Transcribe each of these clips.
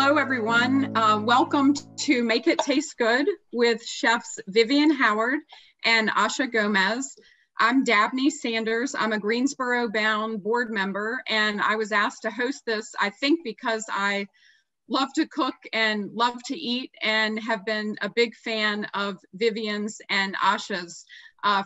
Hello, everyone. Welcome to Make It Taste Good with chefs Vivian Howard and ASHA GOMEZ. I'm Dabney Sanders. I'm a Greensboro-bound board member, and I was asked to host this, I think, because I love to cook and love to eat and have been a big fan of Vivian's and ASHA's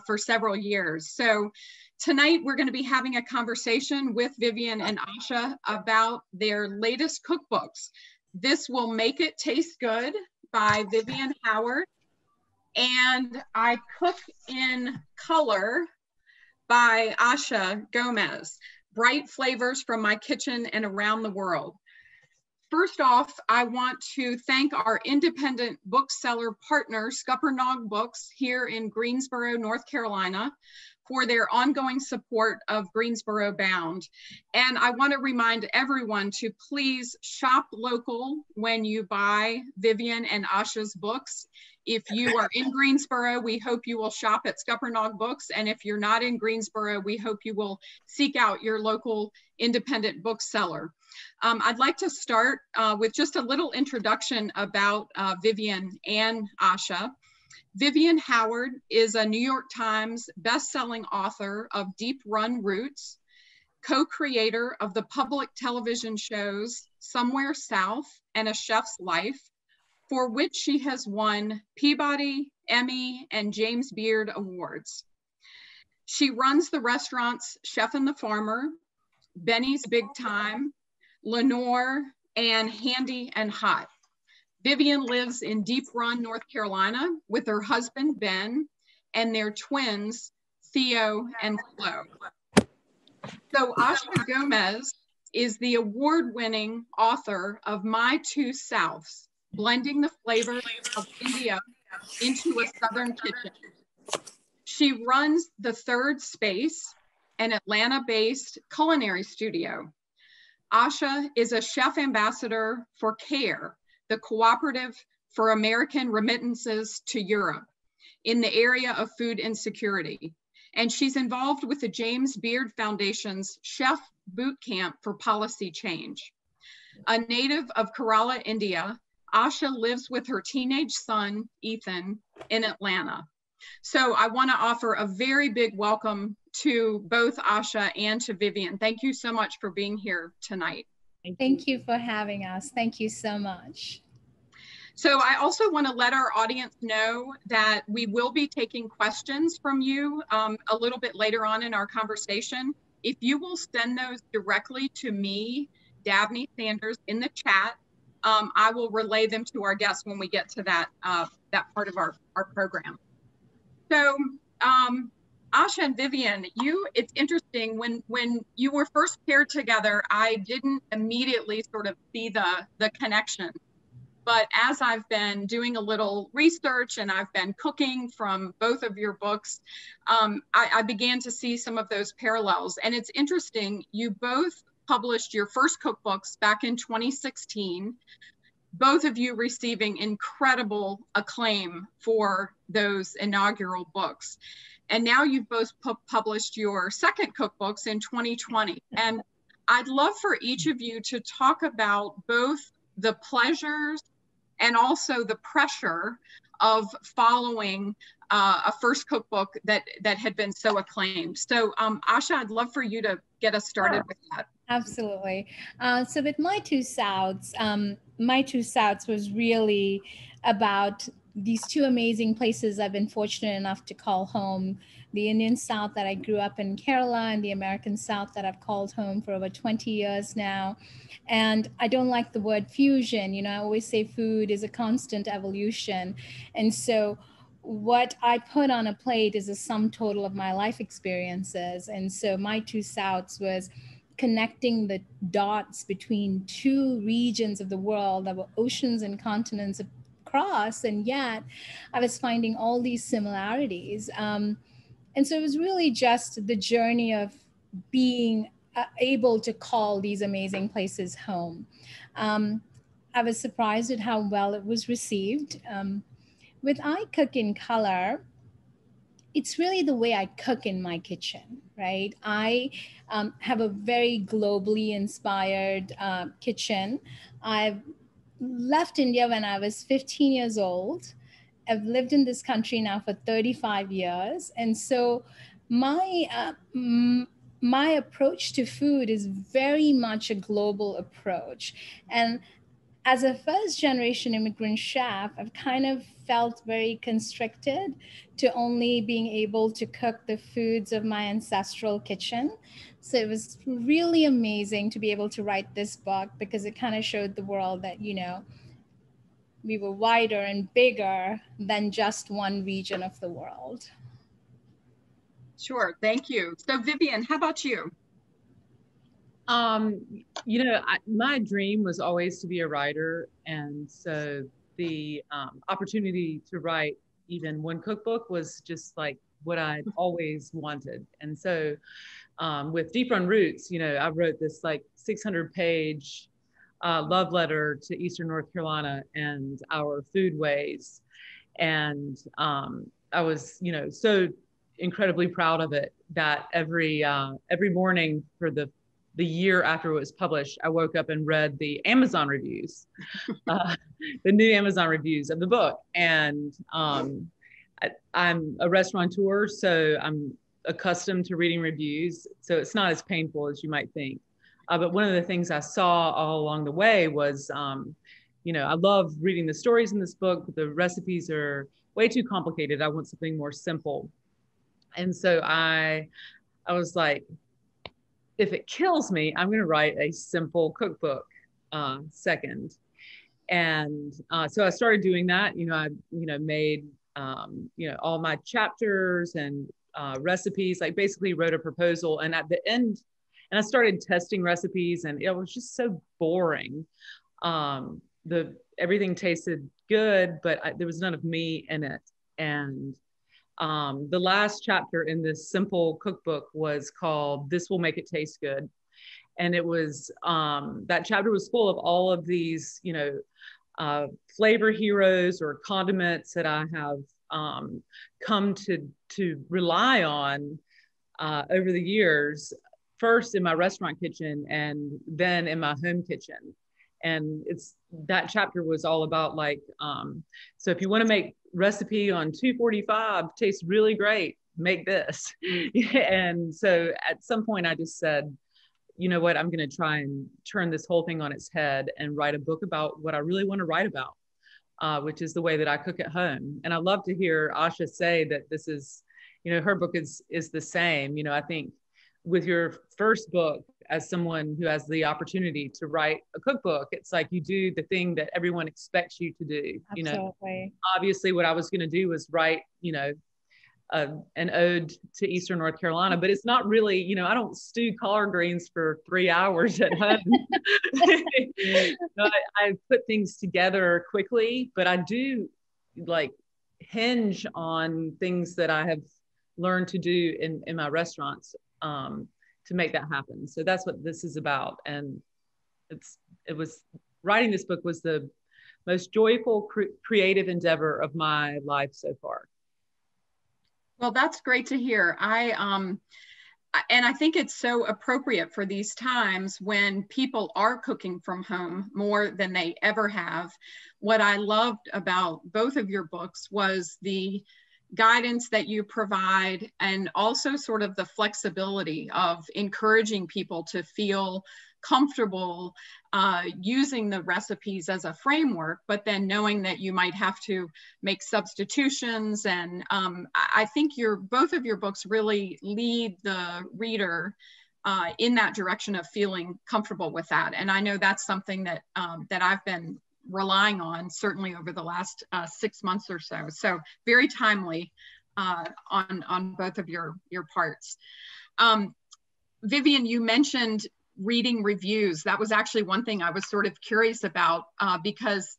for several years. So tonight we're going to be having a conversation with Vivian and ASHA about their latest cookbooks. This will Make It Taste Good by Vivian Howard and I Cook in Color by ASHA GOMEZ. Bright flavors from my kitchen and around the world. First off, I want to thank our independent bookseller partner, Scuppernong Books, here in Greensboro, North Carolina, for their ongoing support of Greensboro Bound. And I want to remind everyone to please shop local when you buy Vivian and ASHA's books. If you are in Greensboro, we hope you will shop at Scuppernong Books. And if you're not in Greensboro, we hope you will seek out your local independent bookseller. I'd like to start with just a little introduction about Vivian and ASHA. Vivian Howard is a New York Times best-selling author of Deep Run Roots, co-creator of the public television shows Somewhere South and A Chef's Life, for which she has won Peabody, Emmy, and James Beard Awards. She runs the restaurants Chef and the Farmer, Benny's Big Time, Lenoir, and Handy and Hot. Vivian lives in Deep Run, North Carolina with her husband, Ben, and their twins, Theo and Flo. So ASHA GOMEZ is the award-winning author of My Two Souths, blending the flavors of India into a Southern kitchen. She runs the Third Space, an Atlanta-based culinary studio. ASHA is a chef ambassador for CARE, the Cooperative for American Remittances to Europe, in the area of food insecurity. And she's involved with the James Beard Foundation's Chef Boot Camp for Policy Change. A native of Kerala, India, ASHA lives with her teenage son, Ethan, in Atlanta. So I want to offer a very big welcome to both ASHA and to Vivian. Thank you so much for being here tonight. Thank you for having us. Thank you so much. So I also want to let our audience know that we will be taking questions from you a little bit later on in our conversation. If you will send those directly to me, Dabney Sanders, in the chat, I will relay them to our guests when we get to that, that part of our program. So ASHA and Vivian, it's interesting, when you were first paired together, I didn't immediately sort of see the connection. But as I've been doing a little research and I've been cooking from both of your books, I began to see some of those parallels. And it's interesting, you both published your first cookbooks back in 2016, both of you receiving incredible acclaim for those inaugural books. And now you've both published your second cookbooks in 2020. And I'd love for each of you to talk about both the pleasures and also the pressure of following a first cookbook that had been so acclaimed. So ASHA, I'd love for you to get us started with that. Absolutely. So with My Two Souths, My Two Souths was really about these two amazing places I've been fortunate enough to call home: the Indian South that I grew up in, Kerala, and the American South that I've called home for over 20 years now. And I don't like the word fusion. You know, I always say food is a constant evolution. And so what I put on a plate is a sum total of my life experiences. And so My Two Souths was connecting the dots between two regions of the world that were oceans and continents across, and yet I was finding all these similarities. And so it was really just the journey of being able to call these amazing places home. I was surprised at how well it was received. With I Cook in Color, it's really the way I cook in my kitchen, right? I have a very globally inspired kitchen. I've left India when I was 15 years old. I've lived in this country now for 35 years. And so my approach to food is very much a global approach. And as a first generation immigrant chef, I've kind of felt very constricted to only being able to cook the foods of my ancestral kitchen. So it was really amazing to be able to write this book, because it kind of showed the world that, we were wider and bigger than just one region of the world. Sure, thank you. So Vivian, how about you? My dream was always to be a writer. And so the opportunity to write even one cookbook was just like what I'd always wanted. And so with Deep Run Roots, I wrote this like 600-page love letter to Eastern North Carolina and our foodways. And I was, so incredibly proud of it that every morning for the year after it was published, I woke up and read the Amazon reviews, the new Amazon reviews of the book. And I'm a restaurateur, so I'm accustomed to reading reviews. So it's not as painful as you might think. But one of the things I saw all along the way was, I love reading the stories in this book, but the recipes are way too complicated. I want something more simple. And so I was like, if it kills me, I'm going to write a simple cookbook second. And so I started doing that. I made all my chapters and recipes, like basically wrote a proposal. And at the end, and I started testing recipes, and it was just so boring. Everything tasted good, but there was none of me in it. And the last chapter in this simple cookbook was called "This Will Make It Taste Good." And it was, that chapter was full of all of these, flavor heroes or condiments that I have come to rely on over the years, first in my restaurant kitchen and then in my home kitchen. And that chapter was all about like, so if you want to make recipe on 245, tastes really great, make this. And so at some point I just said, you know what, I'm going to try and turn this whole thing on its head and write a book about what I really want to write about, which is the way that I cook at home. And I love to hear Asha say that this is, her book is the same. I think with your first book, as someone who has the opportunity to write a cookbook, it's like you do the thing that everyone expects you to do. Absolutely. Obviously what I was going to do was write, an ode to Eastern North Carolina, but it's not really, I don't stew collard greens for 3 hours at home. I put things together quickly, but I do like hinge on things that I have learned to do in my restaurants to make that happen. So that's what this is about. And writing this book was the most joyful, creative endeavor of my life so far. Well, that's great to hear. And I think it's so appropriate for these times when people are cooking from home more than they ever have. What I loved about both of your books was the guidance that you provide, and also sort of the flexibility of encouraging people to feel comfortable using the recipes as a framework, but then knowing that you might have to make substitutions. And I think both of your books really lead the reader in that direction of feeling comfortable with that. And I know that's something that I've been relying on certainly over the last 6 months or so. So very timely on both of your parts. Vivian, you mentioned reading reviews. That was actually one thing I was sort of curious about because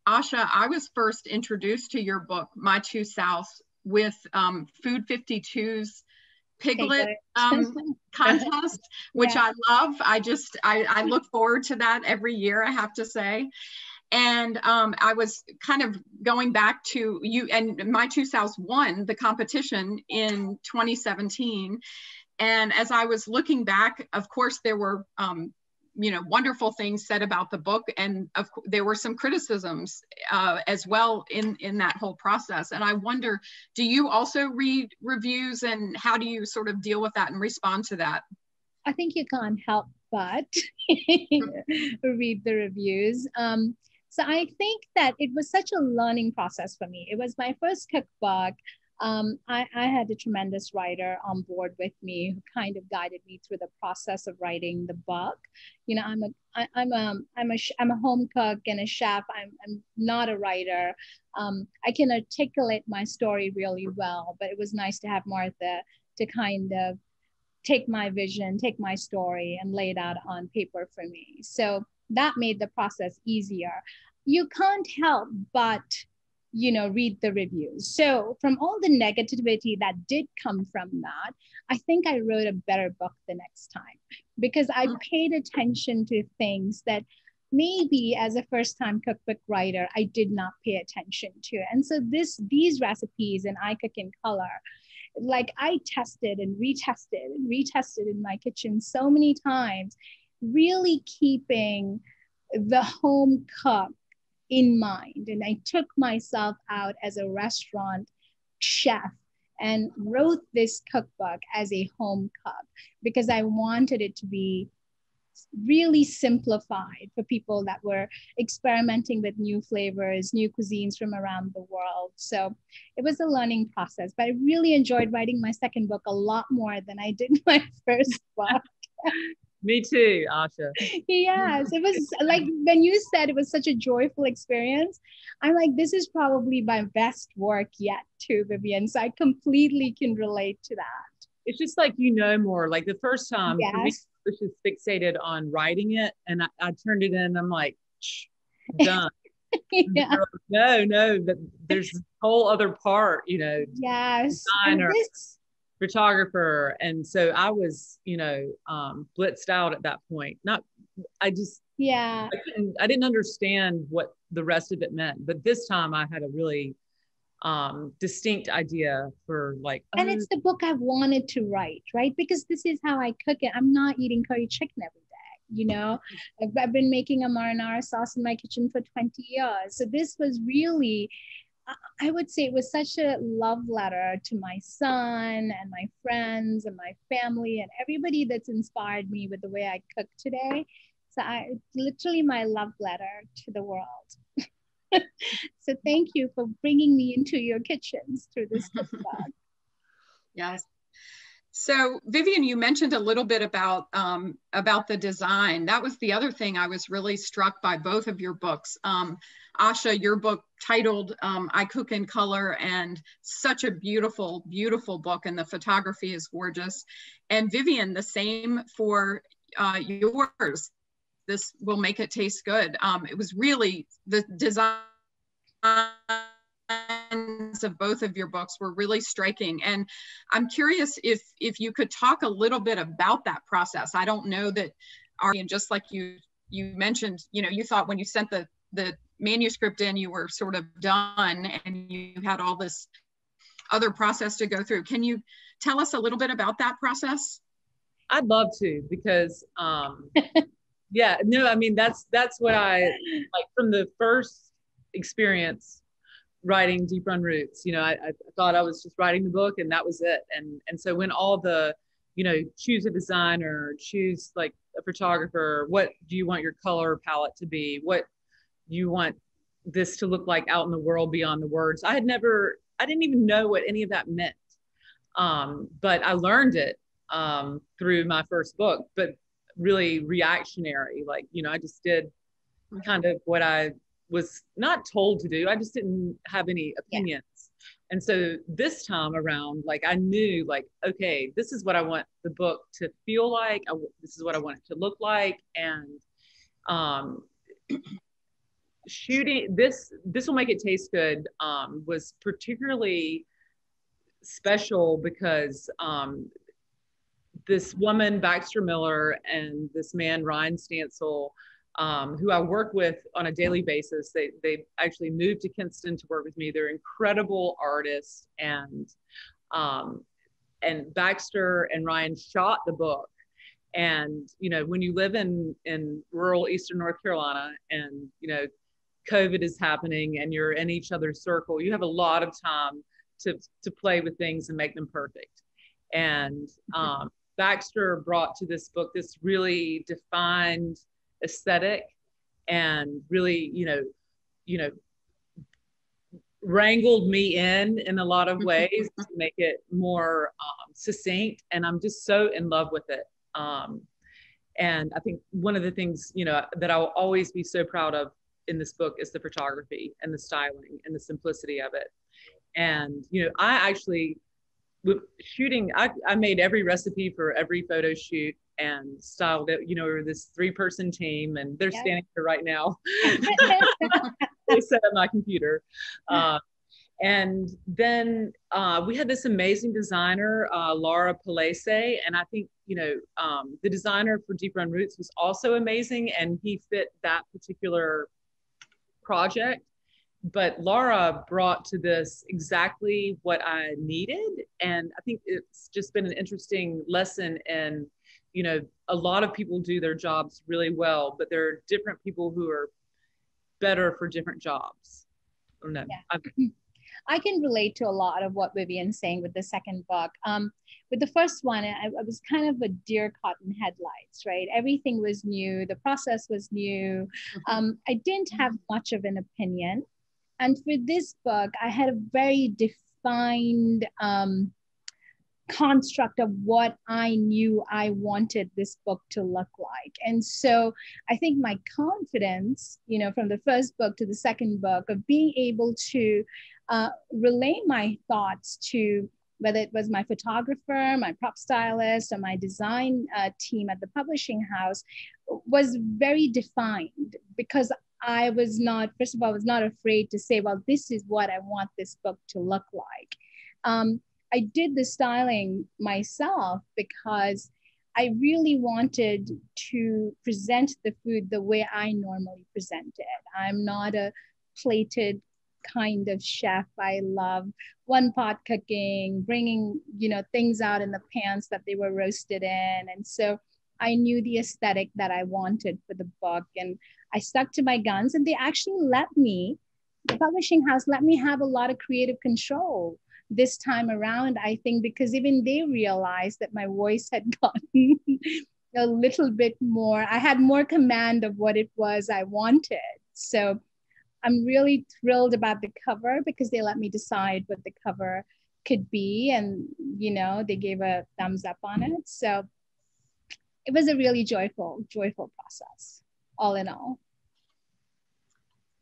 Asha, I was first introduced to your book, My Two Souths, with Food 52's Piglet contest, which I love. I look forward to that every year, I have to say. And I was kind of going back to you, and My Two Souths won the competition in 2017. And as I was looking back, of course, there were wonderful things said about the book, and there were some criticisms as well in that whole process. And I wonder, do you also read reviews, and how do you sort of deal with that and respond to that? I think you can't help but read the reviews. So I think that it was such a learning process for me. It was my first cookbook. I had a tremendous writer on board with me who kind of guided me through the process of writing the book. I'm a home cook and a chef. I'm not a writer. I can articulate my story really well, but it was nice to have Martha to kind of take my vision, take my story, and lay it out on paper for me. So that made the process easier. You can't help but read the reviews. So from all the negativity that did come from that, I think I wrote a better book the next time, because I paid attention to things that maybe as a first-time cookbook writer, I did not pay attention to. And so these recipes in I Cook in Color, like I tested and retested in my kitchen so many times, really keeping the home cook in mind. And I took myself out as a restaurant chef and wrote this cookbook as a home cook, because I wanted it to be really simplified for people that were experimenting with new flavors, new cuisines from around the world. So it was a learning process, but I really enjoyed writing my second book a lot more than I did my first book. Me too, Asha. Yes, it was like when you said it was such a joyful experience, I'm like, this is probably my best work yet too, Vivian. So I completely can relate to that. It's just like, more, like the first time, yes. For me, I was just fixated on writing it, and I turned it in and I'm like, done. Yeah. No, there's this whole other part, Yes. designer, photographer. And so I was, blitzed out at that point. I didn't understand what the rest of it meant, but this time I had a really distinct idea for and it's the book I wanted to write, right? Because this is how I cook it. I'm not eating curry chicken every day. I've been making a marinara sauce in my kitchen for 20 years. So this was really, I would say it was such a love letter to my son and my friends and my family and everybody that's inspired me with the way I cook today. So it's literally my love letter to the world. So thank you for bringing me into your kitchens through this cookbook. Yes. So Vivian, you mentioned a little bit about the design. That was the other thing I was really struck by both of your books. Asha, your book titled I Cook in Color, and such a beautiful, beautiful book, and the photography is gorgeous. And Vivian, the same for yours. This Will Make It Taste Good. It was really, the designs of both of your books were really striking. And I'm curious if you could talk a little bit about that process. I don't know that, and just like you mentioned, you thought when you sent the manuscript in, you were sort of done and you had all this other process to go through. Can you tell us a little bit about that process? I'd love to, because yeah, no, I mean, that's what I like from the first experience writing Deep Run Roots. I thought I was just writing the book and that was it. And so when all the, choose a designer, choose like a photographer, what do you want your color palette to be? What you want this to look like out in the world beyond the words? I didn't even know what any of that meant. But I learned it through my first book, but really reactionary. I just did kind of what I was not told to do. I just didn't have any opinions. Yeah. And so this time around, I knew okay, this is what I want the book to feel like. This is what I want it to look like. And shooting this Will Make It Taste Good was particularly special because this woman, Baxter Miller, and this man, Ryan Stansel, who I work with on a daily basis, they actually moved to Kinston to work with me. They're incredible artists, and Baxter and Ryan shot the book. And, you know, when you live in rural Eastern North Carolina and, you know, COVID is happening and you're in each other's circle, you have a lot of time to play with things and make them perfect. And Baxter brought to this book this really defined aesthetic and really, you know, wrangled me in a lot of ways to make it more succinct. And I'm just so in love with it. And I think one of the things, you know, that I'll always be so proud of in this book is the photography and the styling and the simplicity of it. And, you know, I actually, with shooting, I made every recipe for every photo shoot and styled it. You know, we were this 3-person team, and they're standing here right now. They set up my computer. And then we had this amazing designer, Laura Palese, and I think, you know, the designer for Deep Run Roots was also amazing, and he fit that particular project. But Laura brought to this exactly what I needed. And I think it's just been an interesting lesson in, you know, a lot of people do their jobs really well, but there are different people who are better for different jobs. Or no, yeah. I can relate to a lot of what Vivian's saying with the second book. With the first one, I was kind of a deer caught in headlights, right? Everything was new. The process was new. I didn't have much of an opinion. And for this book, I had a very defined construct of what I knew I wanted this book to look like. And so I think my confidence, you know, from the first book to the second book, of being able to relay my thoughts to whether it was my photographer, my prop stylist, or my design team at the publishing house, was very defined, because I was not, first of all, I was not afraid to say, well, this is what I want this book to look like. I did the styling myself because I really wanted to present the food the way I normally present it. I'm not a plated kind of chef. I love one pot cooking, bringing, you know, things out in the pans that they were roasted in. And so I knew the aesthetic that I wanted for the book, and I stuck to my guns, and they actually let me, the publishing house let me have a lot of creative control this time around, I think, because even they realized that my voice had gotten a little bit more, I had more command of what it was I wanted. So I'm really thrilled about the cover, because they let me decide what the cover could be, and, you know, they gave a thumbs up on it. So it was a really joyful process, all in all.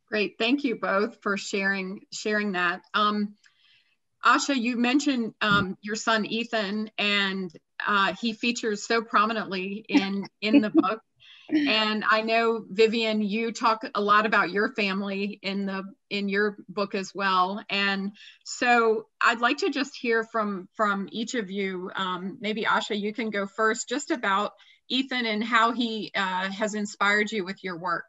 Great, thank you both for sharing that. Asha, you mentioned your son Ethan, and he features so prominently in the book. And I know, Vivian, you talk a lot about your family in your book as well. And so I'd like to just hear from each of you. Maybe Asha, you can go first, just about Ethan and how he has inspired you with your work.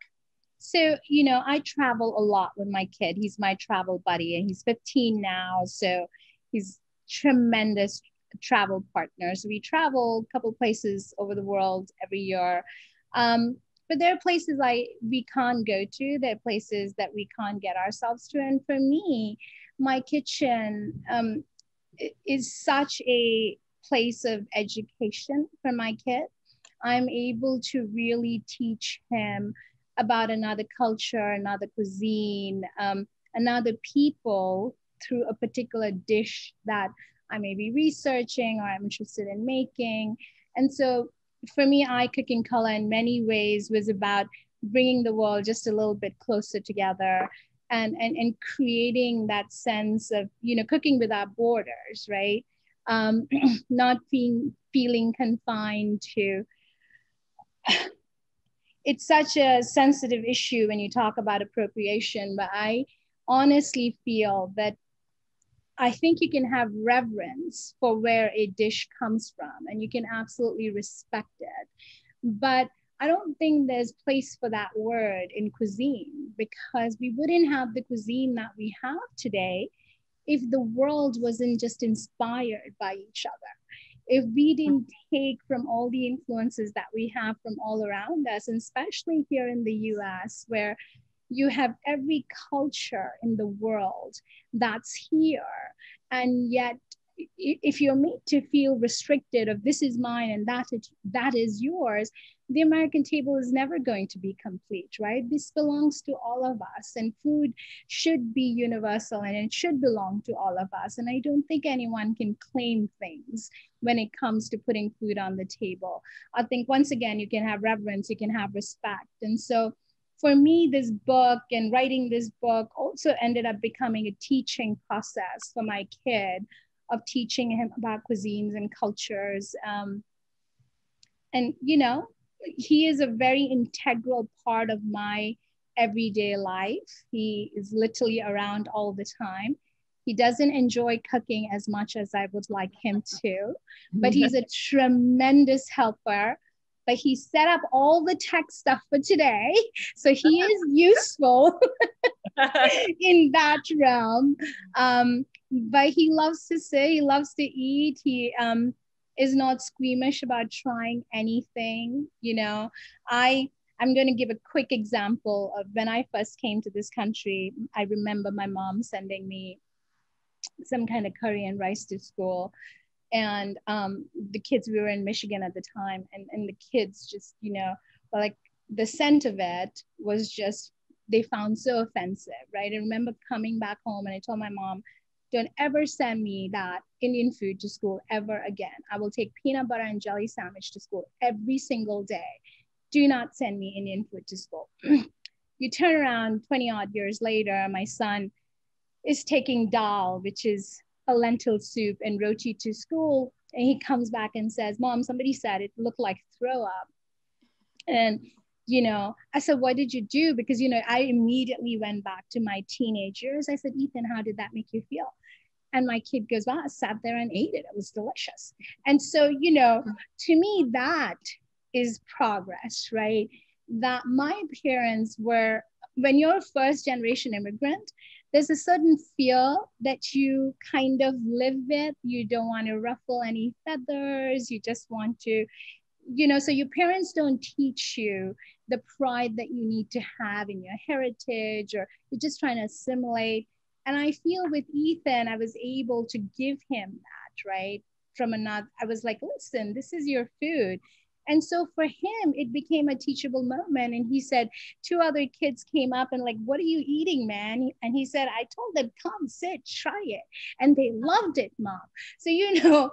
So, you know, I travel a lot with my kid. He's my travel buddy, and he's 15 now. So he's tremendous travel partner. So we travel a couple places over the world every year. But there are places we can't go to. There are places that we can't get ourselves to. And for me, my kitchen is such a place of education for my kid. I'm able to really teach him about another culture, another cuisine, another people through a particular dish that I may be researching or I'm interested in making. And so for me, I Cook in Color in many ways was about bringing the world just a little bit closer together, and creating that sense of, you know, cooking without borders, right? Not feeling confined to. It's such a sensitive issue when you talk about appropriation, but I honestly feel that I think you can have reverence for where a dish comes from, and you can absolutely respect it. But I don't think there's place for that word in cuisine, because we wouldn't have the cuisine that we have today if the world wasn't just inspired by each other. if we didn't take from all the influences that we have from all around us, and especially here in the US, where you have every culture in the world that's here, and yet if you're made to feel restricted of this is mine and that is yours, the American table is never going to be complete, right? This belongs to all of us, and food should be universal and it should belong to all of us. And I don't think anyone can claim things when it comes to putting food on the table. I think once again, you can have reverence, you can have respect. And so for me, this book and writing this book also ended up becoming a teaching process for my kid, of teaching him about cuisines and cultures. And, you know, he is a very integral part of my everyday life. He is literally around all the time. He doesn't enjoy cooking as much as I would like him to, but he's a tremendous helper. But he set up all the tech stuff for today. So he is useful in that realm. But he loves to sit, he loves to eat. He is not squeamish about trying anything. You know, I'm going to give a quick example of when I first came to this country. I remember my mom sending me some kind of curry and rice to school. And the kids, we were in Michigan at the time, and the kids just, you know, like the scent of it was just, they found so offensive, right? I remember coming back home and I told my mom, don't ever send me that Indian food to school ever again. I will take peanut butter and jelly sandwich to school every single day. Do not send me Indian food to school. You turn around 20 odd years later, my son is taking dal, which is a lentil soup, and roti to school. And he comes back and says, Mom, somebody said it looked like throw up. And, you know, I said, what did you do? Because, you know, I immediately went back to my teenage years. I said, Ethan, how did that make you feel? And my kid goes, well, I sat there and ate it. It was delicious. And so, you know, to me, that is progress, right? That my parents were, when you're a first generation immigrant, there's a certain fear that you kind of live with. You don't want to ruffle any feathers. You just want to, you know, so your parents don't teach you the pride that you need to have in your heritage, or you're just trying to assimilate. And I feel with Ethan, I was able to give him that, right? From another, I was like, listen, this is your food. And so for him, it became a teachable moment. And he said, two other kids came up and like, what are you eating, man? And he said, I told them, come, sit, try it. And they loved it, Mom. So, you know,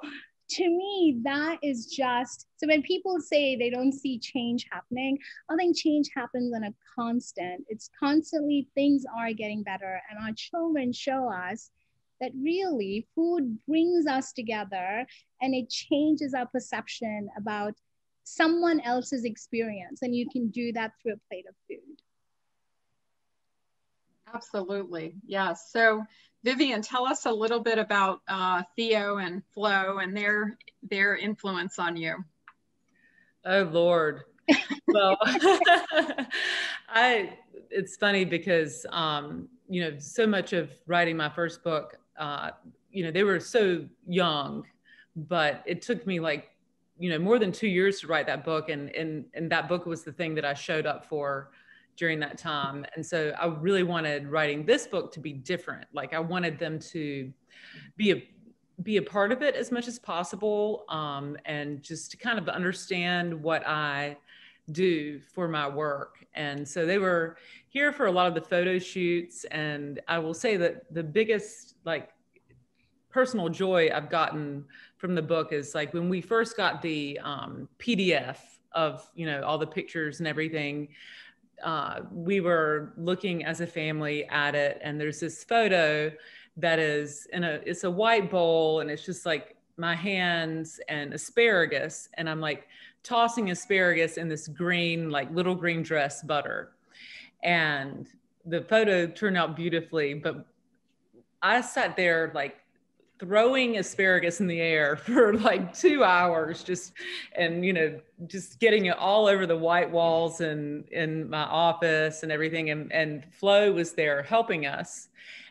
to me, that is just, so when people say they don't see change happening, I think change happens on a constant. It's constantly, things are getting better. And our children show us that really food brings us together, and it changes our perception about someone else's experience. And you can do that through a plate of food. Absolutely. Yes. So Vivian, tell us a little bit about Theo and Flo and their influence on you. Oh, Lord. Well, it's funny because, you know, so much of writing my first book, you know, they were so young, but it took me like, you know, more than 2 years to write that book. And that book was the thing that I showed up for during that time. And so I really wanted writing this book to be different. Like I wanted them to be a part of it as much as possible, and just to kind of understand what I do for my work. And so they were here for a lot of the photo shoots. And I will say that the biggest like personal joy I've gotten from the book is like when we first got the PDF of, you know, all the pictures and everything, we were looking as a family at it, and there's this photo that is it's a white bowl, and it's just like my hands and asparagus, and I'm like tossing asparagus in this green, like little green dress butter. And the photo turned out beautifully, but I sat there like throwing asparagus in the air for like 2 hours, and you know, just getting it all over the white walls and in my office and everything. And Flo was there helping us.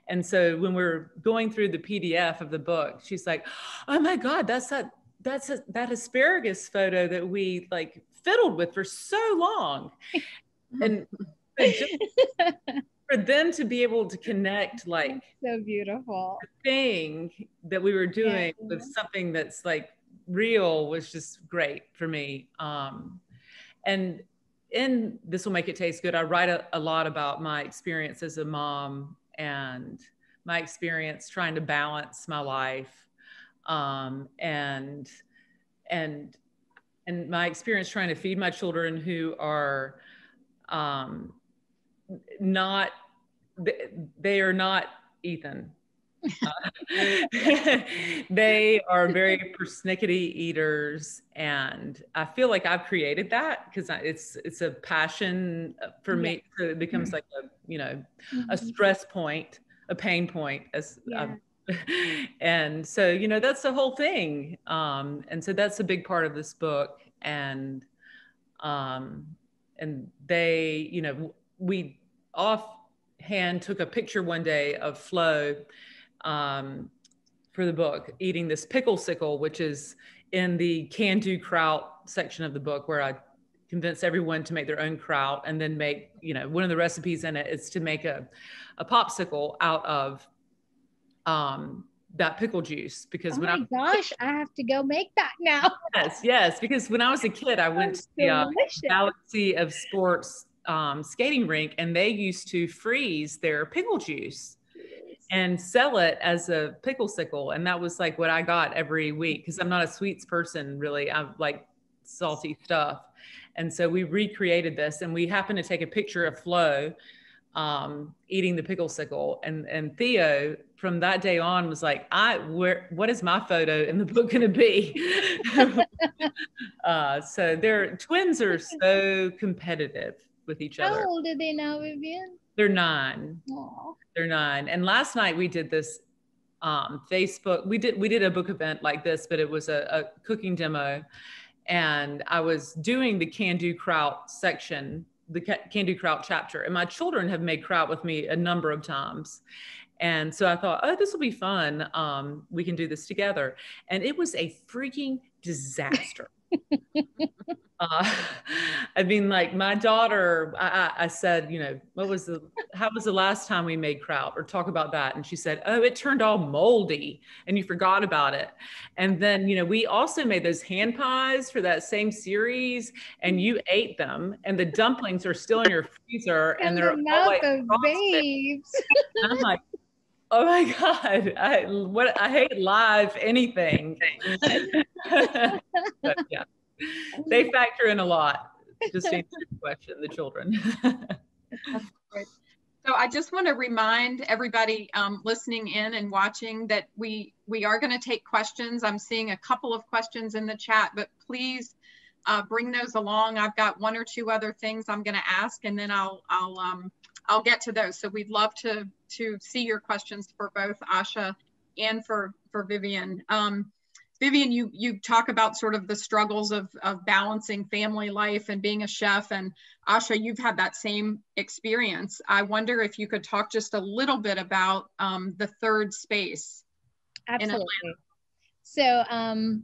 And so when we're going through the PDF of the book, she's like, oh my God, that's that that asparagus photo that we like fiddled with for so long. And just for them to be able to connect like so beautiful the thing that we were doing with something that's like real was just great for me. And in This Will Make It Taste Good, I write a lot about my experience as a mom and my experience trying to balance my life, and my experience trying to feed my children who are not, they are not Ethan. They are very persnickety eaters, and I feel like I've created that because it's a passion for me. So it becomes like a stress point, a pain point, as and so that's the whole thing. And so that's a big part of this book. And they, we offhand took a picture one day of Flo for the book, eating this pickle sickle, which is in the can-do kraut section of the book, where I convince everyone to make their own kraut, and then make, one of the recipes in it is to make a popsicle out of that pickle juice. Because gosh, I have to go make that now. Yes, because when I was a kid, I went to the Galaxy of Sports skating rink, and they used to freeze their pickle juice and sell it as a pickle sickle. And that was like what I got every week, because I'm not a sweets person, really. I like salty stuff. And so we recreated this, and we happened to take a picture of Flo eating the pickle sickle. And Theo, from that day on, was like, what is my photo in the book going to be? So their twins are so competitive with each other. How old are they now, Vivian? They're 9. Aww. They're 9. And last night we did this Facebook. We did a book event like this, but it was a cooking demo. And I was doing the can-do kraut section, the can-do kraut chapter. And my children have made kraut with me a number of times. And so I thought, oh, this will be fun. We can do this together. And it was a freaking disaster. I mean, like my daughter, I said, how was the last time we made kraut, or talk about that? And she said, oh, it turned all moldy and you forgot about it. And then, we also made those hand pies for that same series, and you ate them, and the dumplings are still in your freezer, and they're all like babes. And I'm like, oh my God, I hate live anything. But yeah. They factor in a lot. Just to answer your question, the children. So I just want to remind everybody listening in and watching that we are going to take questions. I'm seeing a couple of questions in the chat, but please bring those along. I've got 1 or 2 other things I'm going to ask, and then I'll get to those. So we'd love to see your questions for both Asha and for Vivian. Vivian, you talk about sort of the struggles of balancing family life and being a chef, and Asha, you've had that same experience. I wonder if you could talk just a little bit about the third space. Absolutely. So I'm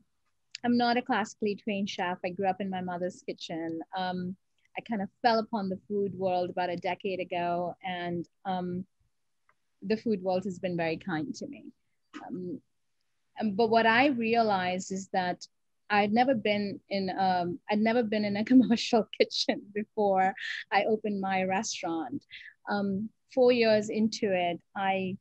not a classically trained chef. I grew up in my mother's kitchen. I kind of fell upon the food world about a decade ago, and the food world has been very kind to me. But what I realized is that I'd never been in a commercial kitchen before I opened my restaurant. 4 years into it, I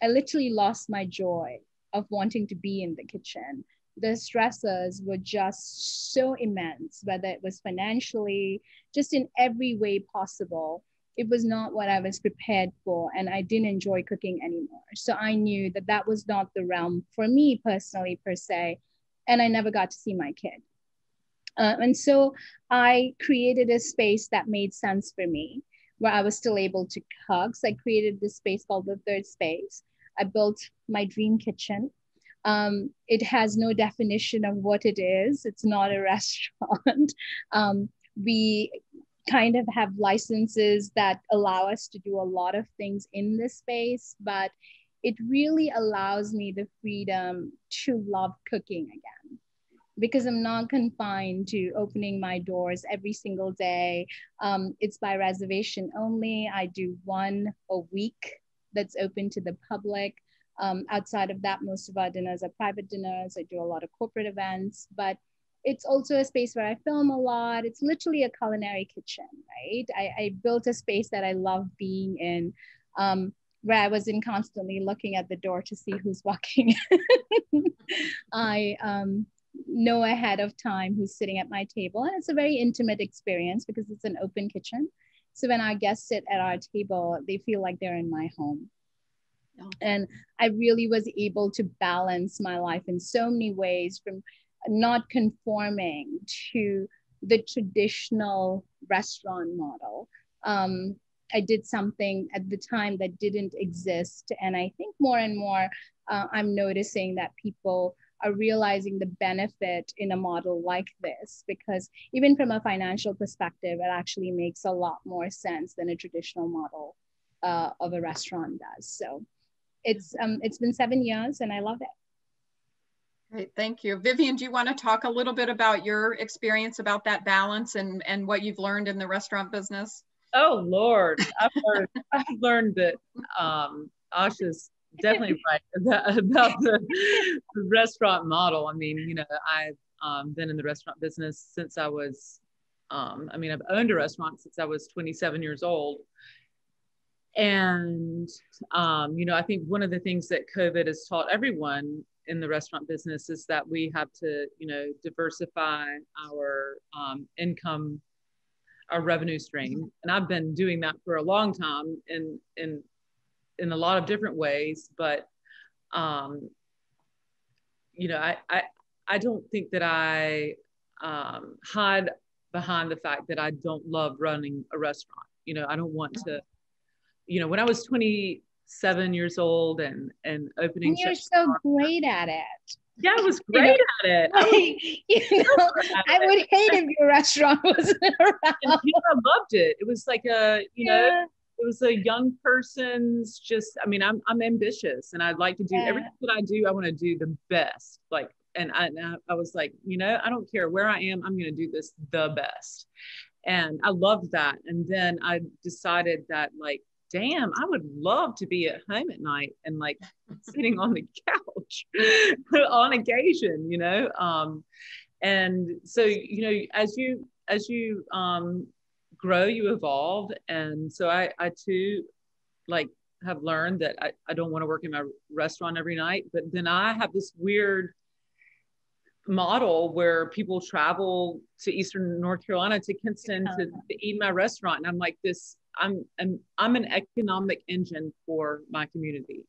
literally lost my joy of wanting to be in the kitchen. The stressors were just so immense, whether it was financially, just in every way possible. It was not what I was prepared for, and I didn't enjoy cooking anymore. So I knew that that was not the realm for me personally, per se, and I never got to see my kid. And so I created a space that made sense for me, where I was still able to cook. So I created this space called the third space. I built my dream kitchen. It has no definition of what it is. It's not a restaurant. We kind of have licenses that allow us to do a lot of things in this space, but it really allows me the freedom to love cooking again. because I'm not confined to opening my doors every single day. It's by reservation only. I do one a week that's open to the public. Outside of that, most of our dinners are private dinners. I do a lot of corporate events, but it's also a space where I film a lot. It's literally a culinary kitchen, right? I built a space that I love being in, where I wasn't constantly looking at the door to see who's walking. I know ahead of time who's sitting at my table, and it's a very intimate experience because it's an open kitchen. So when our guests sit at our table, they feel like they're in my home. And I really was able to balance my life in so many ways, from not conforming to the traditional restaurant model. I did something at the time that didn't exist. And I think more and more, I'm noticing that people are realizing the benefit in a model like this, because even from a financial perspective, it actually makes a lot more sense than a traditional model of a restaurant does. So it's been 7 years and I love it. Great, thank you. Vivian, do you want to talk a little bit about your experience about that balance and what you've learned in the restaurant business? Oh Lord, I've learned that Asha's definitely right about the restaurant model. I mean, you know, I've been in the restaurant business since I was, I've owned a restaurant since I was 27 years old. And, you know, I think one of the things that COVID has taught everyone in the restaurant business is that we have to, you know, diversify our income, our revenue stream. And I've been doing that for a long time in a lot of different ways, but, you know, I don't think that I hide behind the fact that I don't love running a restaurant. You know, I don't want to, you know, when I was 27 years old and opening. And you're so great at it. Yeah, I was great at it. I would hate if your restaurant wasn't around. And, you know, I loved it. It was like a, you know, it was a young person's just, I mean, I'm ambitious and I'd like to do everything that I do. I want to do the best. Like, and I was like, you know, I don't care where I am. I'm going to do this the best. And I loved that. And then I decided that, like, damn, I would love to be at home at night and like sitting on the couch on occasion, you know? And so, you know, as you grow, you evolve. And so I too, like, have learned that I don't want to work in my restaurant every night, but then I have this weird model where people travel to Eastern North Carolina, to Kinston to eat my restaurant. And I'm like this, I'm an economic engine for my community.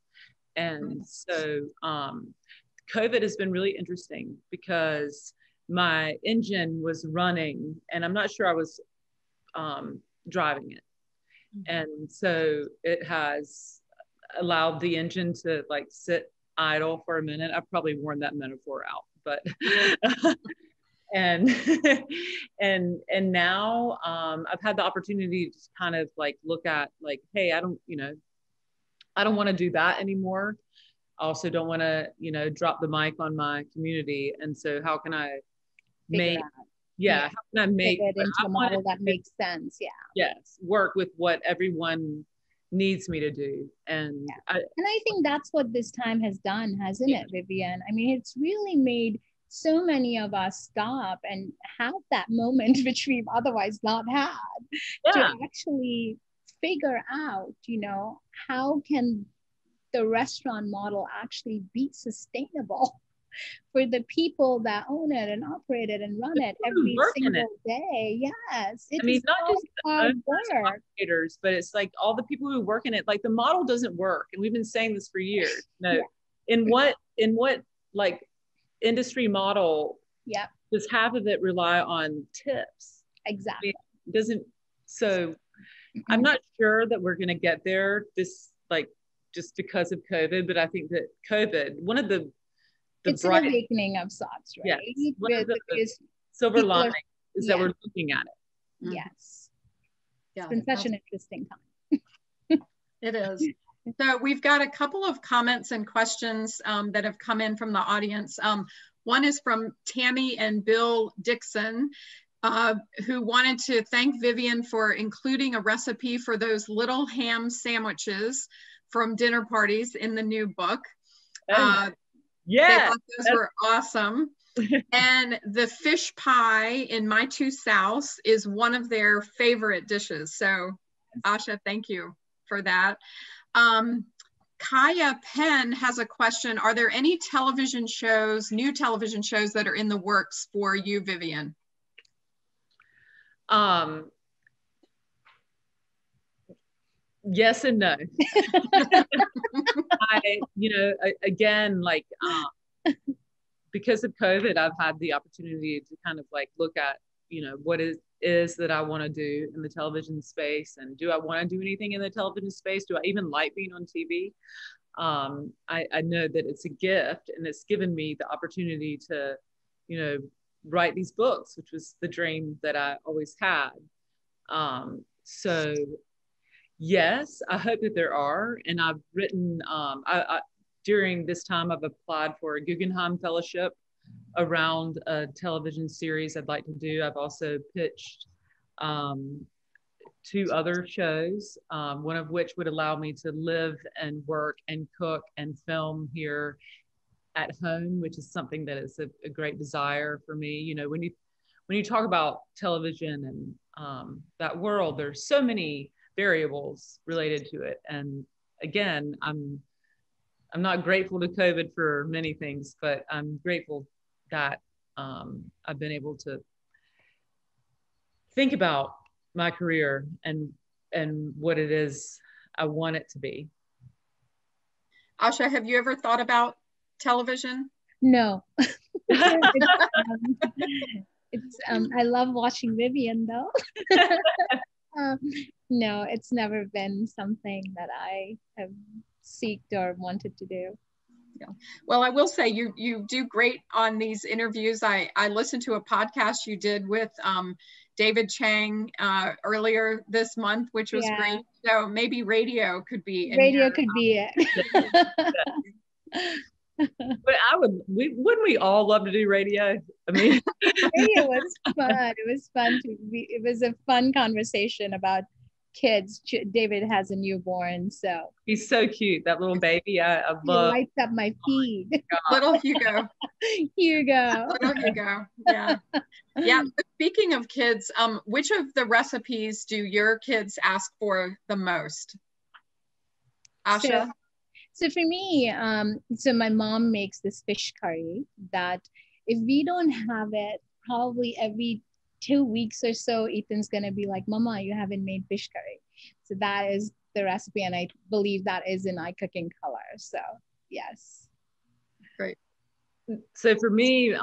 And so COVID has been really interesting because my engine was running and I'm not sure I was driving it. And so it has allowed the engine to like sit idle for a minute. I've probably worn that metaphor out, but and now I've had the opportunity to kind of like look at like, hey, I don't want to do that anymore. I also don't want to, you know, drop the mic on my community. And so how can I make how can I make it into a model that makes sense? Yes, work with what everyone needs me to do. And I think that's what this time has done, hasn't it, Vivian? I mean, it's really made so many of us stop and have that moment which we've otherwise not had to actually figure out, you know, how can the restaurant model actually be sustainable for the people that own it and operate it and run it every single day. Yes, I mean, not just hard operators, but it's like all the people who work in it. Like the model doesn't work, and we've been saying this for years. No, in what like industry model? Does half of it rely on tips? Exactly. I mean, it doesn't. So I'm not sure that we're going to get there. This like just because of COVID, but I think that COVID, one of the it's an awakening of sorts, right? Yes. One of the silver lining is that we're looking at it. Yes. It's been such an interesting time. It is. So we've got a couple of comments and questions that have come in from the audience. One is from Tammy and Bill Dixon, who wanted to thank Vivian for including a recipe for those little ham sandwiches from dinner parties in the new book. Yeah, they thought those were awesome. And the fish pie in My Two Souths is one of their favorite dishes. So Asha, thank you for that. Kaya Penn has a question. Are there any television shows, new television shows that are in the works for you, Vivian? Yes and no. Again, like, because of COVID, I've had the opportunity to kind of like look at, what is that I want to do in the television space, and do I want to do anything in the television space? Do I even like being on TV? I know that it's a gift, and it's given me the opportunity to, write these books, which was the dream that I always had. So yes, I hope that there are, and I've written, during this time, I've applied for a Guggenheim Fellowship around a television series I'd like to do. I've also pitched 2 other shows, one of which would allow me to live and work and cook and film here at home, which is something that is a great desire for me. When you talk about television and that world, there's so many variables related to it. And again, I'm not grateful to COVID for many things, but I'm grateful that I've been able to think about my career and what it is I want it to be. Asha, have you ever thought about television? No. I love watching Vivian though. No, it's never been something that I have seeked or wanted to do. Yeah. Well, I will say you do great on these interviews. I listened to a podcast you did with David Chang earlier this month, which was great. So maybe radio could be. Radio could be it. But wouldn't we all love to do radio? I mean, radio was fun. It was fun it was a fun conversation about kids. David has a newborn, so he's so cute, that little baby. I love. He lights up my feed. Little Hugo. Hugo. Little Hugo. Yeah. Yeah. Speaking of kids, which of the recipes do your kids ask for the most? Asha? So for me, so my mom makes this fish curry that if we don't have it, probably every 2 weeks or so, Ethan's gonna be like, Mama, you haven't made fish curry. So that is the recipe, and I believe that is in iCooking color. So yes. Great. So for me,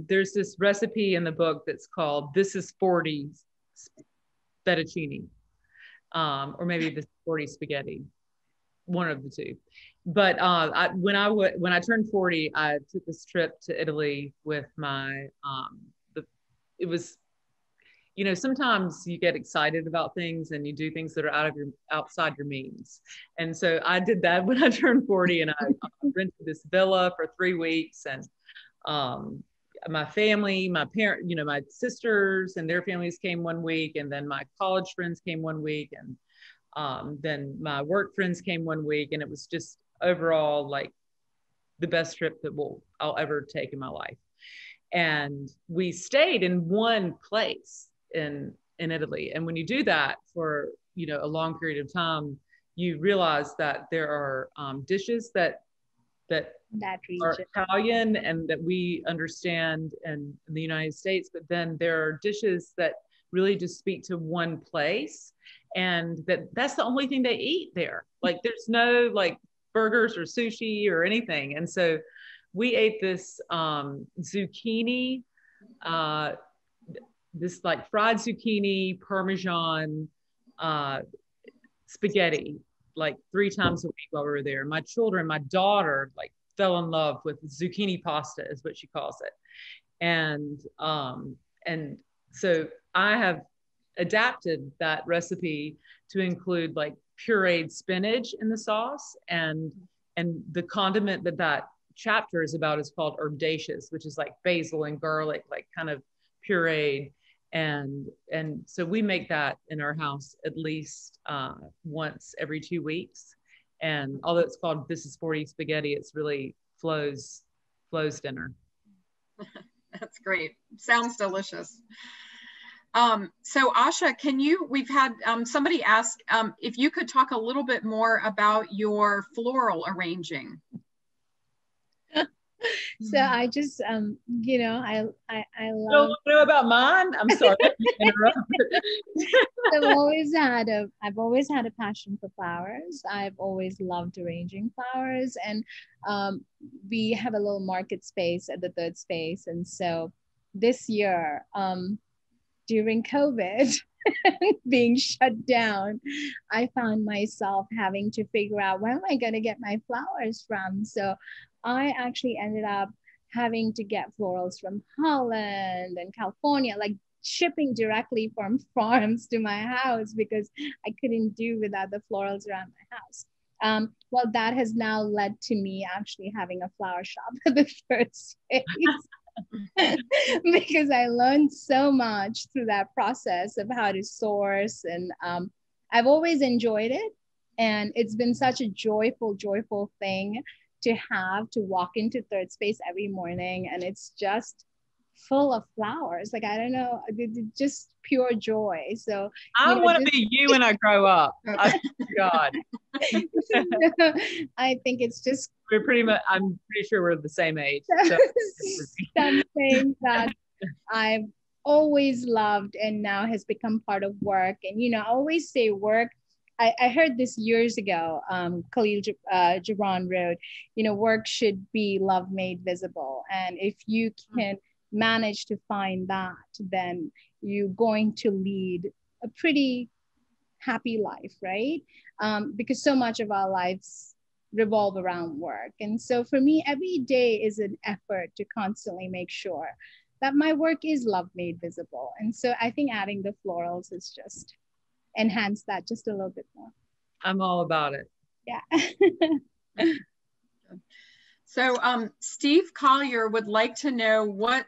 there's this recipe in the book that's called This is 40 fettuccine, or maybe This is 40 spaghetti, one of the two. But when I turned 40, I took this trip to Italy with my, it was, sometimes you get excited about things and you do things that are outside your means. And so I did that when I turned 40, and I rented this villa for 3 weeks, and my family, my parent, my sisters and their families came 1 week, and then my college friends came 1 week, and then my work friends came 1 week, and it was just overall like the best trip that I'll ever take in my life. And we stayed in one place in Italy. And when you do that for, a long period of time, you realize that there are dishes that are Italian and that we understand in the United States, but then there are dishes that really just speak to one place, and that's the only thing they eat there. Like there's no like burgers or sushi or anything. And so we ate this zucchini, this like fried zucchini Parmesan spaghetti like 3 times a week while we were there. My daughter like fell in love with zucchini pasta, is what she calls it. And so I have adapted that recipe to include like pureed spinach in the sauce, and the condiment that chapter is about is called herbaceous, which is like basil and garlic, like kind of pureed. And so we make that in our house at least once every 2 weeks. And although it's called This is 40 Spaghetti, it's really Flo's dinner. That's great. Sounds delicious. So Asha, we've had somebody ask if you could talk a little bit more about your floral arranging. So I just, you know, I Don't love. want to know about mine? I'm sorry. I've always had a passion for flowers. I've always loved arranging flowers, and we have a little market space at the third space. And so this year, during COVID, being shut down, I found myself having to figure out where am I going to get my flowers from. So I actually ended up having to get florals from Holland and California, like shipping directly from farms to my house because I couldn't do without the florals around my house. Well, that has now led to me actually having a flower shop at the third space. Because I learned so much through that process of how to source, and I've always enjoyed it, and it's been such a joyful thing to walk into third space every morning, and it's just full of flowers. Like, I don't know, just pure joy. So I want to be you when I grow up. God. I think it's just I'm pretty sure we're the same age. So. Something that I've always loved and now has become part of work. And, you know, I always say work. I heard this years ago. Khalil Gibran wrote, you know, work should be love made visible. And if you can manage to find that, then you're going to lead a pretty happy life, right? Because so much of our lives revolve around work. And so for me, every day is an effort to constantly make sure that my work is love made visible. And so I think adding the florals is just enhance that just a little bit more. I'm all about it. Yeah. So Steve Collier would like to know what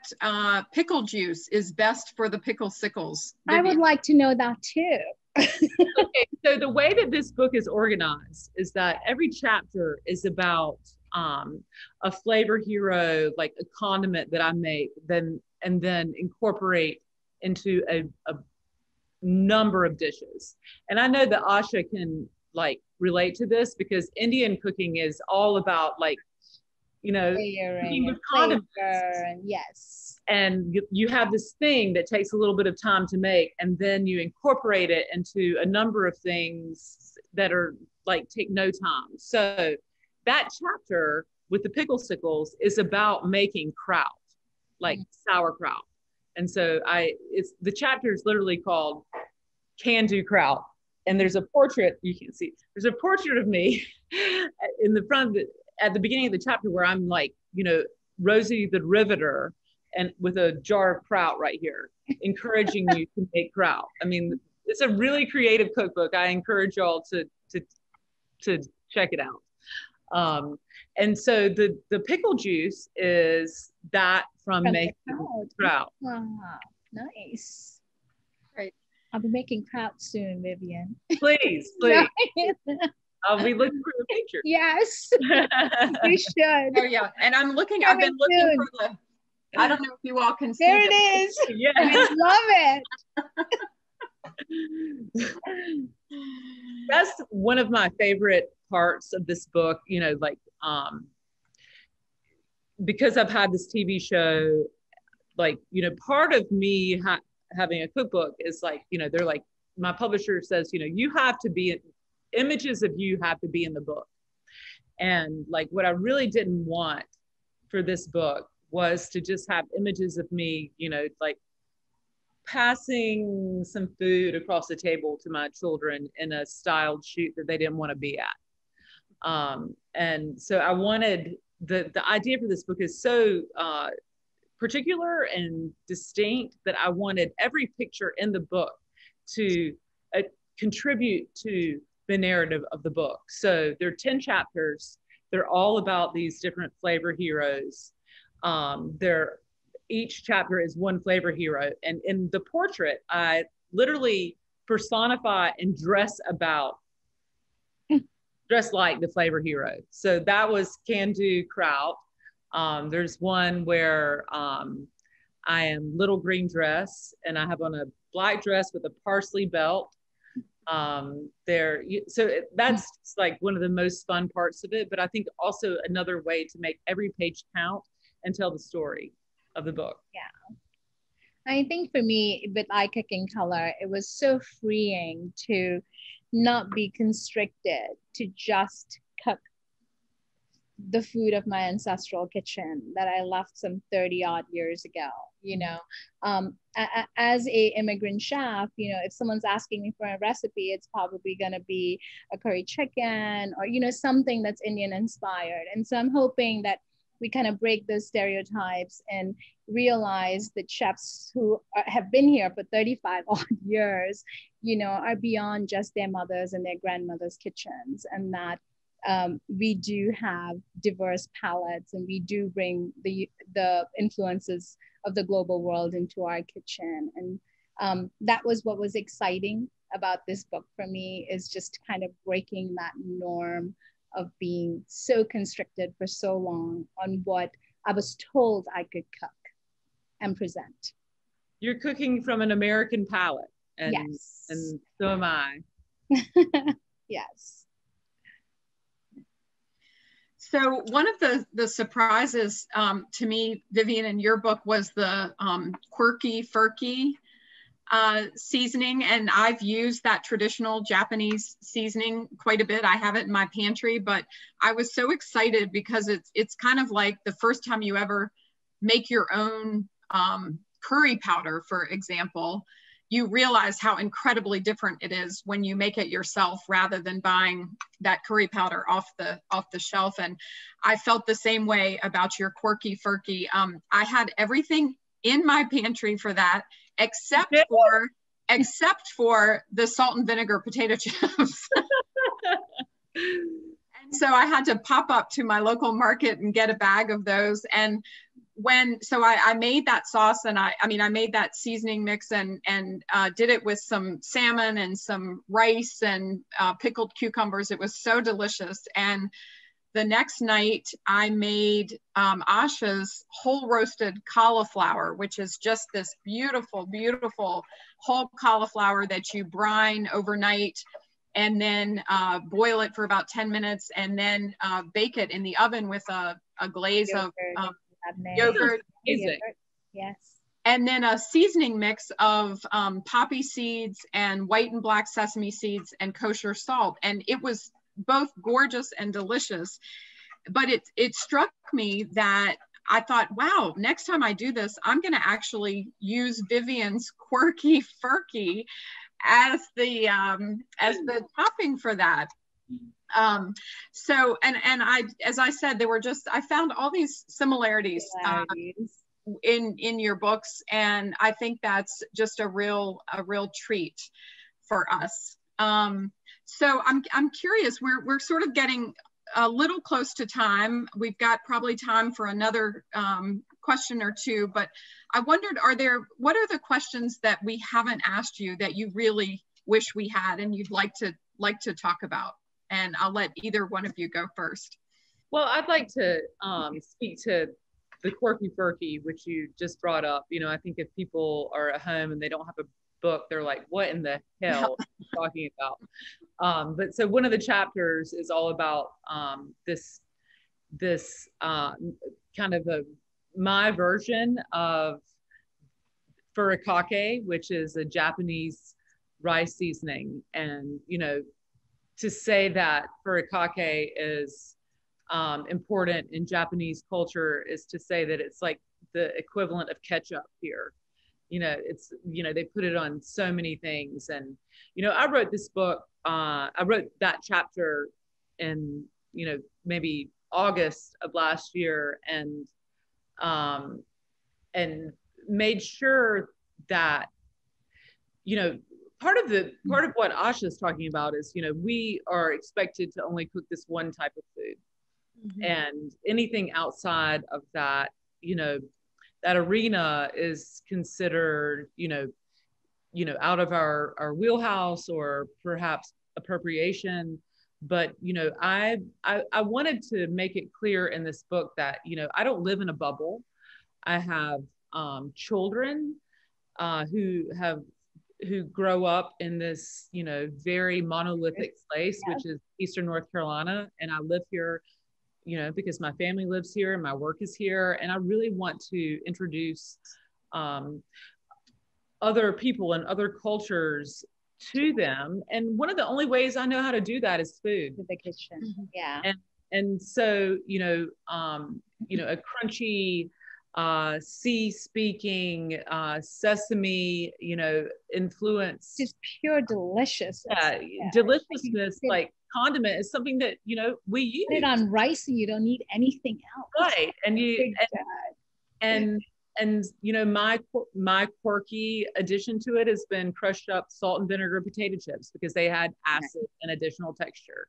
pickle juice is best for the pickle sickles. I would like to know that too. Okay, so the way that this book is organized is that every chapter is about a flavor hero, like a condiment that I make, and then incorporate into a number of dishes. And I know that Asha can like relate to this because Indian cooking is all about like, you know, cooking with condiments. And yes. And you have this thing that takes a little bit of time to make, and then you incorporate it into a number of things that are like take no time. So that chapter with the pickle sickles is about making kraut, like sauerkraut. And so the chapter is literally called Can Do Kraut. And there's a portrait, you can see, there's a portrait of me in the front at the beginning of the chapter where I'm like, you know, Rosie the Riveter, and with a jar of kraut right here, encouraging you to make kraut. I mean, it's a really creative cookbook. I encourage y'all to check it out. And so the pickle juice is that from making kraut. Wow, nice. Great. I'll be making kraut soon, Vivian. Please. I'll be looking for the picture. Yes, we should. Oh yeah, and I've been looking for the, I don't know if you all can see there it is. Yeah. I love it. That's one of my favorite parts of this book, you know, like because I've had this TV show, like, you know, part of me having a cookbook is like, you know, they're like, my publisher says, you know, you have to be, images of you have to be in the book. And like what I really didn't want for this book was to just have images of me, you know, like passing some food across the table to my children in a styled shoot that they didn't want to be at. And so I wanted, the idea for this book is so particular and distinct that I wanted every picture in the book to contribute to the narrative of the book. So there are 10 chapters They're all about these different flavor heroes. Each chapter is one flavor hero. And in the portrait, I literally personify and dress like the flavor hero. So that was Can-Do Kraut. There's one where I am Little Green Dress, and I have on a black dress with a parsley belt. That's like one of the most fun parts of it. But I think also another way to make every page count and tell the story of the book. Yeah. I think for me, with I Cook in Color, it was so freeing to not be constricted to just cook the food of my ancestral kitchen that I left some 30 odd years ago. You know, as a immigrant chef, you know, if someone's asking me for a recipe, it's probably going to be a curry chicken or, you know, something that's Indian inspired. And so I'm hoping that we kind of break those stereotypes and realize that chefs who have been here for 35 odd years, you know, are beyond just their mothers and their grandmothers' kitchens, and that we do have diverse palates, and we do bring the influences of the global world into our kitchen. And that was what was exciting about this book for me, is just kind of breaking that norm of being so constricted for so long on what I was told I could cook and present. You're cooking from an American palate, and yes, and so am I. Yes. So one of the surprises to me, Vivian, in your book was the quirky furky seasoning, and I've used that traditional Japanese seasoning quite a bit. I have it in my pantry, but I was so excited because it's kind of like the first time you ever make your own curry powder, for example. You realize how incredibly different it is when you make it yourself rather than buying that curry powder off the shelf. And I felt the same way about your quirky furky. I had everything in my pantry for that, except for the salt and vinegar potato chips. And so I had to pop up to my local market and get a bag of those. And I made that sauce, and I made that seasoning mix and did it with some salmon and some rice and pickled cucumbers. It was so delicious. And the next night I made ASHA's whole roasted cauliflower, which is just this beautiful, beautiful whole cauliflower that you brine overnight and then boil it for about 10 minutes and then bake it in the oven with a glaze Yogurt. of yogurt. Yes. And then a seasoning mix of poppy seeds and white and black sesame seeds and kosher salt. And it was both gorgeous and delicious. But it struck me that I thought, wow, next time I do this, I'm going to actually use Vivian's quirky furky as the topping for that. So I, as I said, I found all these similarities in your books, and I think that's just a real treat for us. So I'm curious. We're sort of getting a little close to time. We've got probably time for another question or two, but I wondered, what are the questions that we haven't asked you that you really wish we had and you'd like to talk about? And I'll let either one of you go first. Well, I'd like to speak to the quirky furky, which you just brought up. You know, I think if people are at home and they don't have a book, they're like, what in the hell are you talking about? But so one of the chapters is all about this kind of my version of furikake, which is a Japanese rice seasoning. And, you know, to say that furikake is important in Japanese culture is to say that it's like the equivalent of ketchup here. You know, they put it on so many things. And, you know, I wrote this book, I wrote that chapter in, you know, maybe August of last year, and made sure that, you know, part of what Asha is talking about is, you know, we are expected to only cook this one type of food. And anything outside of that, you know, that arena is considered, out of our wheelhouse or perhaps appropriation. But, I wanted to make it clear in this book that, I don't live in a bubble. I have children who grow up in this, very monolithic place, which is Eastern North Carolina. And I live here, because my family lives here and my work is here. And I really want to introduce other people and other cultures to them. And one of the only ways I know how to do that is food. To the kitchen. Yeah. And so, a crunchy, sea speaking, sesame, influence. Just pure delicious. Yeah, deliciousness, like condiment is something that, we use. Put it on rice and you don't need anything else. Right. And my quirky addition to it has been crushed up salt and vinegar potato chips because they had acid and additional texture.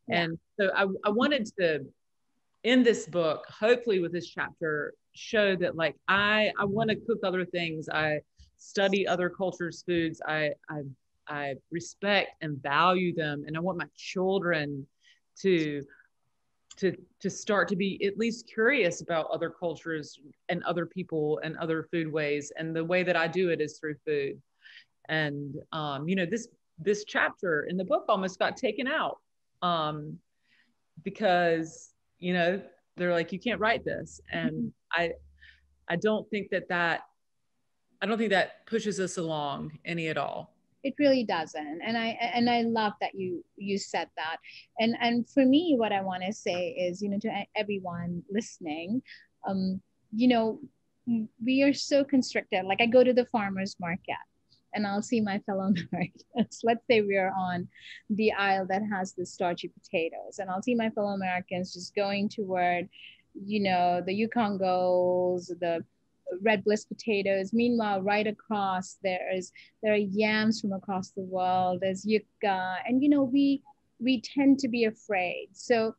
Yeah. And so I wanted to, in this book, hopefully with this chapter, show that like I want to cook other things. I study other cultures' foods. I respect and value them, and I want my children to start to be at least curious about other cultures and other people and other food ways. And the way that I do it is through food. And this chapter in the book almost got taken out because they're like, you can't write this. And I don't think that pushes us along any at all. It really doesn't. And I love that you said that. And for me, what I want to say is, to everyone listening, we are so constricted. Like I go to the farmer's market and I'll see my fellow Americans. Let's say we are on the aisle that has the starchy potatoes, and I'll see my fellow Americans just going toward, the Yukon Golds, the red bliss potatoes. Meanwhile, right across there are yams from across the world. There's yucca, and we tend to be afraid. So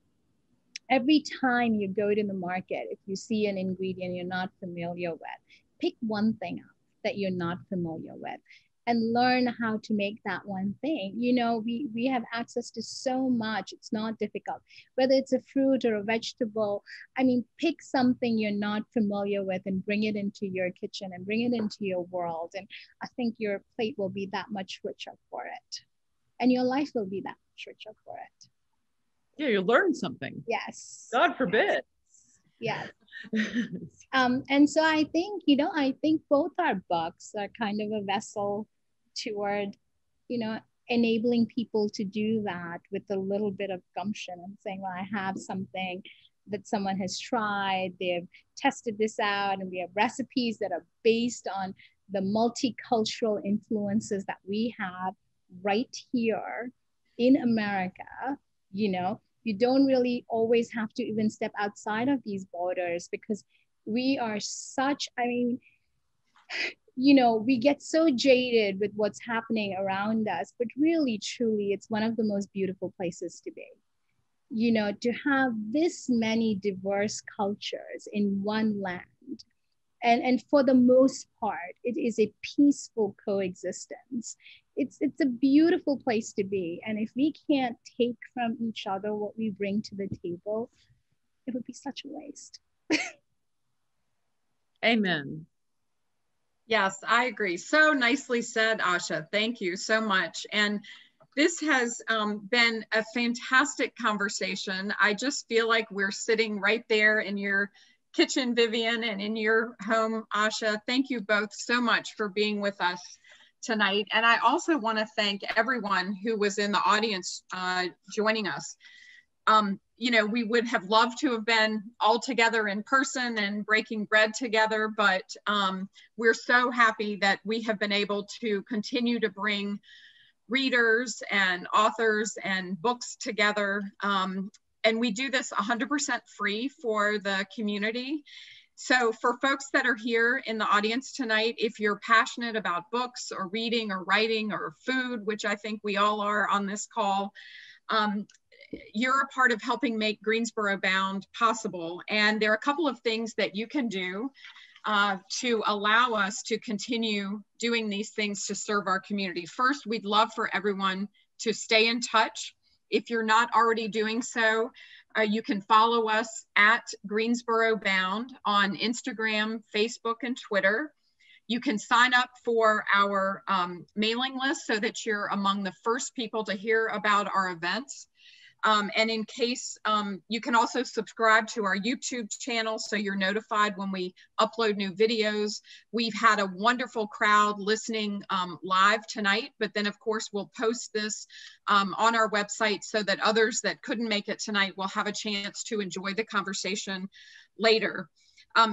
every time you go to the market, if you see an ingredient you're not familiar with, pick one thing up that you're not familiar with and learn how to make that one thing. We have access to so much. It's not difficult. Whether it's a fruit or a vegetable, pick something you're not familiar with and bring it into your kitchen and bring it into your world. And I think your plate will be that much richer for it. And your life will be that much richer for it. Yeah, you'll learn something. Yes. God forbid. Yes. And so I think both our books are kind of a vessel toward, enabling people to do that with a little bit of gumption and saying, well, I have something that someone has tried, they've tested this out, and we have recipes that are based on the multicultural influences that we have right here in America. You don't really always have to even step outside of these borders because we are we get so jaded with what's happening around us, but really, truly, it's one of the most beautiful places to be. To have this many diverse cultures in one land. And for the most part, it is a peaceful coexistence. It's a beautiful place to be. And if we can't take from each other what we bring to the table, it would be such a waste. Amen. Yes, I agree. So nicely said, Asha. Thank you so much. And this has been a fantastic conversation. I just feel like we're sitting right there in your kitchen, Vivian, and in your home, Asha. Thank you both so much for being with us tonight. And I also want to thank everyone who was in the audience joining us. We would have loved to have been all together in person and breaking bread together, but we're so happy that we have been able to continue to bring readers and authors and books together. And we do this 100% free for the community. So for folks that are here in the audience tonight, if you're passionate about books or reading or writing or food, which I think we all are on this call, you're a part of helping make Greensboro Bound possible. And there are a couple of things that you can do to allow us to continue doing these things to serve our community. First, we'd love for everyone to stay in touch. If you're not already doing so, you can follow us at Greensboro Bound on Instagram, Facebook, and Twitter. You can sign up for our mailing list so that you're among the first people to hear about our events. And in case, you can also subscribe to our YouTube channel so you're notified when we upload new videos. We've had a wonderful crowd listening live tonight, but then of course we'll post this on our website so that others that couldn't make it tonight will have a chance to enjoy the conversation later.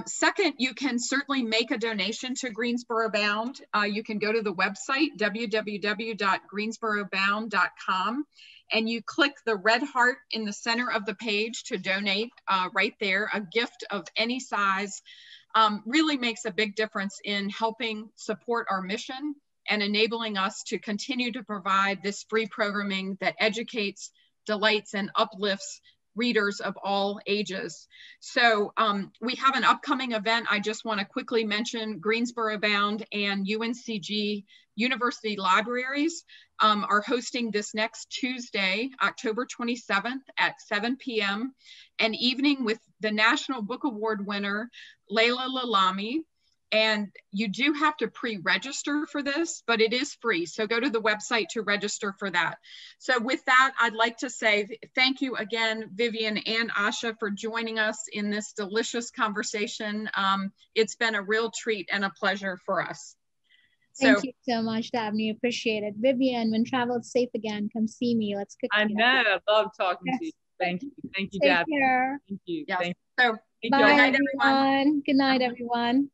Second, you can certainly make a donation to Greensboro Bound. You can go to the website, www.greensborobound.com, and you click the red heart in the center of the page to donate right there. A gift of any size really makes a big difference in helping support our mission and enabling us to continue to provide this free programming that educates, delights, and uplifts readers of all ages. So we have an upcoming event. I just want to quickly mention Greensboro Bound and UNCG University Libraries are hosting this next Tuesday, October 27th at 7 p.m. an evening with the National Book Award winner, Layla Lalami. And you do have to pre-register for this, but it is free. So go to the website to register for that. So with that, I'd like to say thank you again, Vivian and Asha, for joining us in this delicious conversation. It's been a real treat and a pleasure for us. Thank you so much, Dabney. Appreciate it. Vivian, when travel's safe again, come see me. Let's cook together. I know. I love talking to you. Thank you. Thank you, Dabney. Take care. Thank you. Yes. Thank you. So, bye, everyone. Good night, everyone.